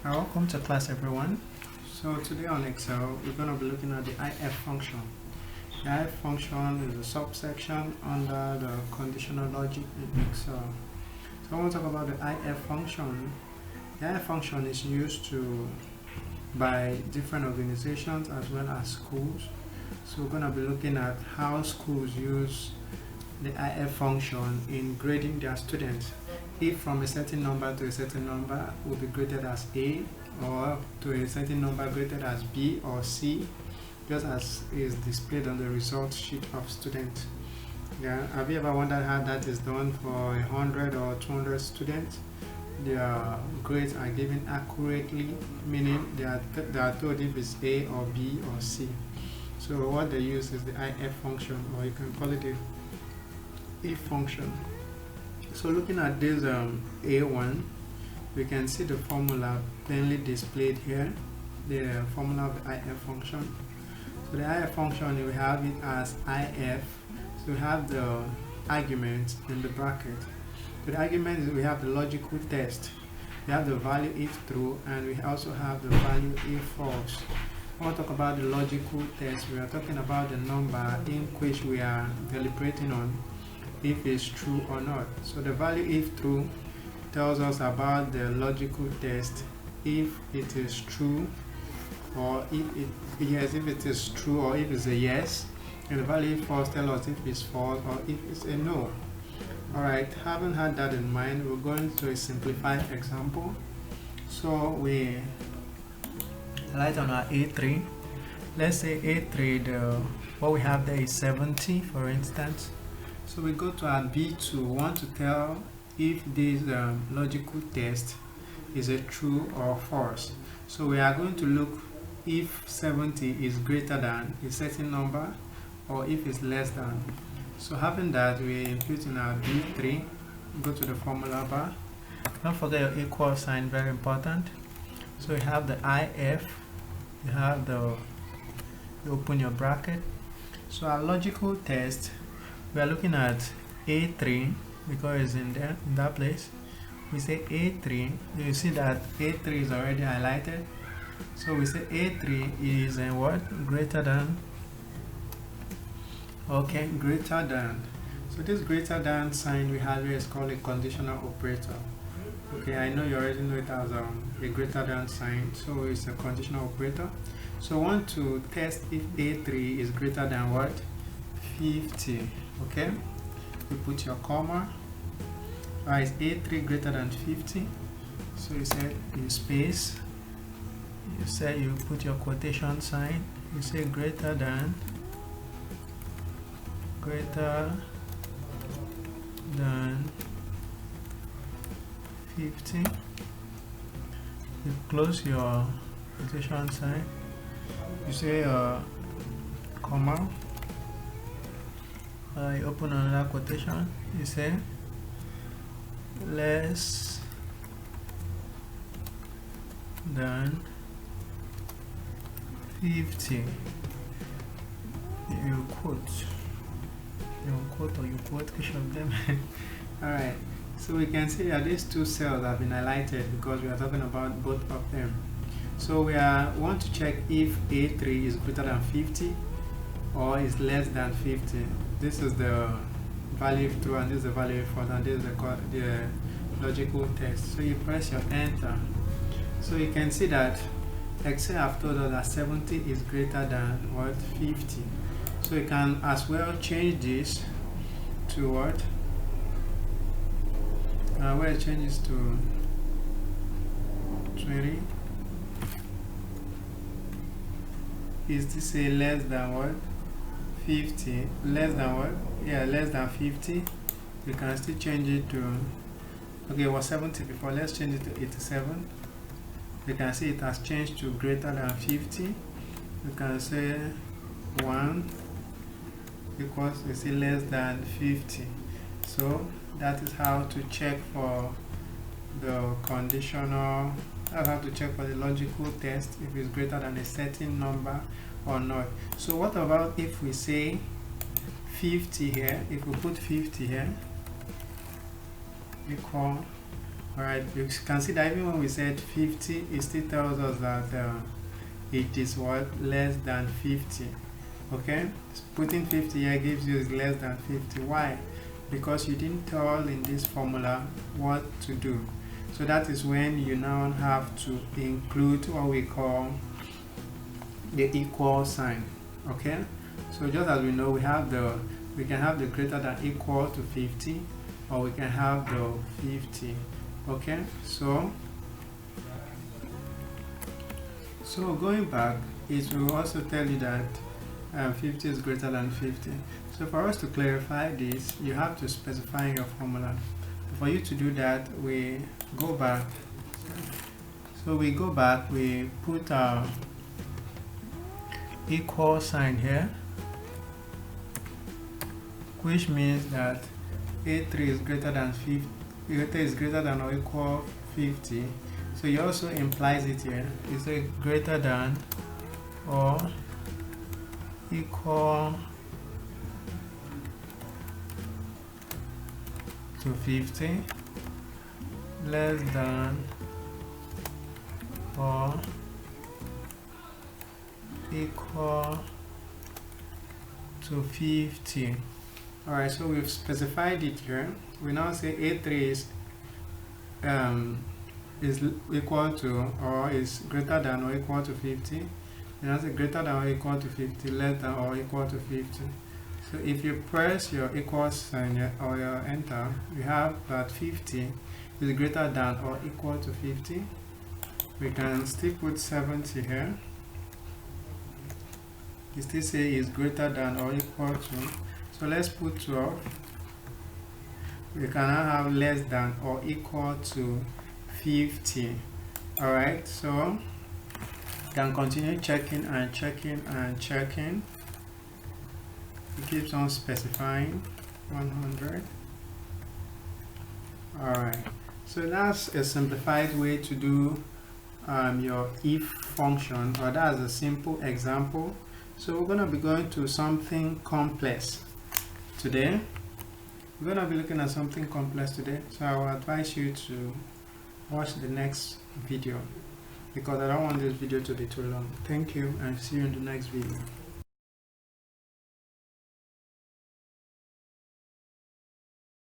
Welcome to class, everyone. So today on Excel, we're going to be looking at the if function. The if function is a subsection under the conditional logic in Excel. So I want to talk about the if function. The if function is used by different organizations as well as schools. So we're going to be looking at how schools use the if function in grading their students. If from a certain number to a certain number will be graded as A, or to a certain number graded as B or C, just as is displayed on the results sheet of students. Yeah, have you ever wondered how that is done for 100 or 200 students? Their grades are given accurately, meaning they are told if it's A or B or C. So what they use is the if function, or you can call it the if function. So looking at this A1, we can see the formula plainly displayed here, the formula of the if function. So the if function, we have it as if. So we have the arguments in the bracket. So the argument is we have the logical test. We have the value if true, and we also have the value if false. When we talk about the logical test, we are talking about the number in which we are deliberating on if it's true or not. So the value if true tells us about the logical test, if it is true, or if it is true, or if it's a yes, and the value if false tells us if it's false or if it's a no. Alright, having had that in mind, we're going to a simplified example. So we light on our A3. Let's say A3, what we have there is 70, for instance. So we go to our B2, we want to tell if this logical test is a true or false. So we are going to look if 70 is greater than a certain number, or if it's less than. So having that, we input in our B3, go to the formula bar. Don't forget your equal sign, very important. So you have the if, you have you open your bracket. So our logical test, we are looking at A3 because it's in there, in that place. We say A3, you see that A3 is already highlighted. So we say A3 is in what? Greater than. Okay, greater than. So this greater than sign we have here is called a conditional operator. Okay, I know you already know it as a greater than sign, so it's a conditional operator. So I want to test if A3 is greater than what? 50. Okay, you put your comma. Is A3 greater than 50? So you say you space, you say you put your quotation sign, you say greater than 50. You close your quotation sign, you say comma, you open another quotation, you say less than 50. You quote or you quote each of them. Alright, so we can see that these two cells have been highlighted because we are talking about both of them. So we want to check if A3 is greater than 50 or is less than 50. This is the value if true, and this is the value if false, and this is the logical test. So you press your enter. So you can see that Excel have told us that 70 is greater than what? 50. So you can as well change this to what? Where it changes to 20. Is this a less than what? 50. Less than what? Yeah, less than 50. You can still change it to, okay, it was 70 before. Let's change it to 87. You can see it has changed to greater than 50. You can say 1 equals, you see, less than 50. So that is how to check for the conditional, that's how to check for the logical test if it's greater than a certain number or not. So what about if we say 50 here? If we put 50 here, equal Alright, you can see that even when we said 50, it still tells us that it is what? Less than 50. Okay, putting 50 here gives you less than 50. Why? Because you didn't tell in this formula what to do. So that is when you now have to include what we call the equal sign. Okay, so just as we know, we can have the greater than equal to 50, or we can have the 50. Okay, so going back, it will also tell you that 50 is greater than 50. So for us to clarify this, you have to specify your formula. For you to do that, we go back. So we go back, we put our equal sign here, which means that A3 is greater than 50, A3 is greater than or equal 50. So you also implies it here. It's a greater than or equal to 50, less than or equal to 50. Alright, so we've specified it here. We now say A3 is equal to or is greater than or equal to 50. And that's a greater than or equal to 50, less than or equal to 50. So if you press your equal sign or your enter, you have that 50 is greater than or equal to 50. We can still put 70 here. You still say is greater than or equal to. So let's put 12. We can now have less than or equal to 50. Alright, so you can continue checking and checking and checking. It keeps on specifying 100. Alright, so that's a simplified way to do your if function, or that's a simple example. So we're going to be going to something complex today. We're going to be looking at something complex today, so I will advise you to watch the next video because I don't want this video to be too long. Thank you, and see you in the next video.